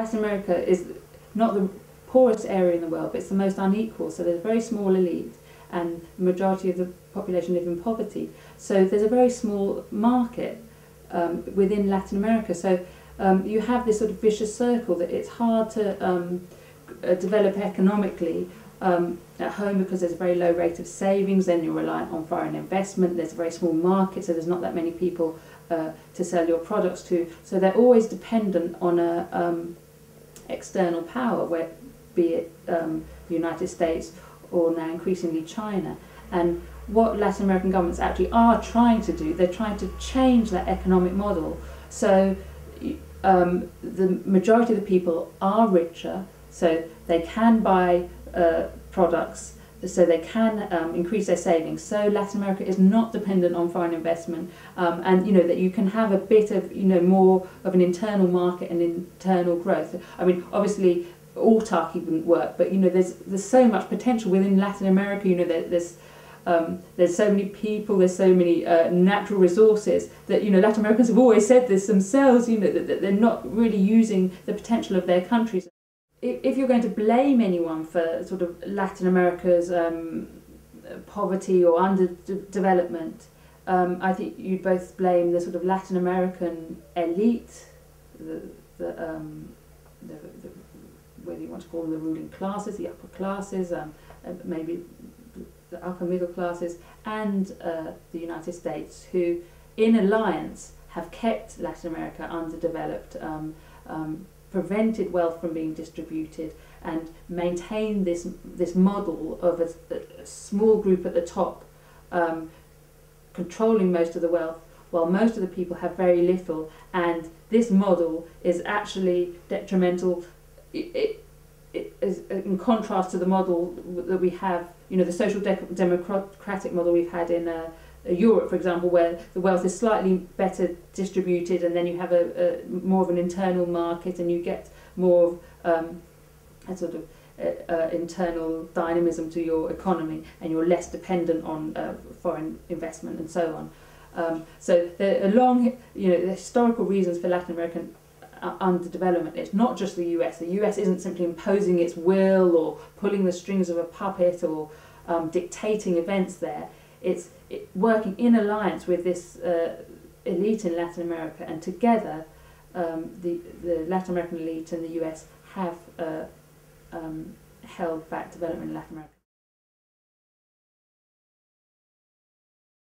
Latin America is not the poorest area in the world, but it's the most unequal. So there's a very small elite, and the majority of the population live in poverty. So there's a very small market within Latin America. So you have this sort of vicious circle that it's hard to develop economically at home because there's a very low rate of savings. Then you're reliant on foreign investment. There's a very small market, so there's not that many people to sell your products to. So they're always dependent on a external power, be it the United States or now increasingly China. And what Latin American governments actually are trying to do, they're trying to change that economic model. So the majority of the people are richer, so they can buy products, so they can increase their savings. So Latin America is not dependent on foreign investment, and that you can have a bit of more of an internal market and internal growth. I mean, obviously autarky wouldn't work, but there's so much potential within Latin America. There's so many people, there's so many natural resources that Latin Americans have always said this themselves. That they're not really using the potential of their countries. If you're going to blame anyone for sort of Latin America's poverty or underdevelopment, I think you'd both blame the sort of Latin American elite, whether you want to call them the ruling classes, the upper classes, maybe the upper middle classes, and the United States, who in alliance have kept Latin America underdeveloped, prevented wealth from being distributed, and maintained this model of a small group at the top controlling most of the wealth, while most of the people have very little. And this model is actually detrimental. It is in contrast to the model that we have, the social democratic model we've had in Europe, for example, where the wealth is slightly better distributed, and then you have a more of an internal market, and you get more of a sort of internal dynamism to your economy, and you're less dependent on foreign investment and so on. So there are long, the historical reasons for Latin American underdevelopment. It's not just the US. The US isn't simply imposing its will or pulling the strings of a puppet or dictating events there. It's working in alliance with this elite in Latin America, and together the Latin American elite and the US have held back development in Latin America.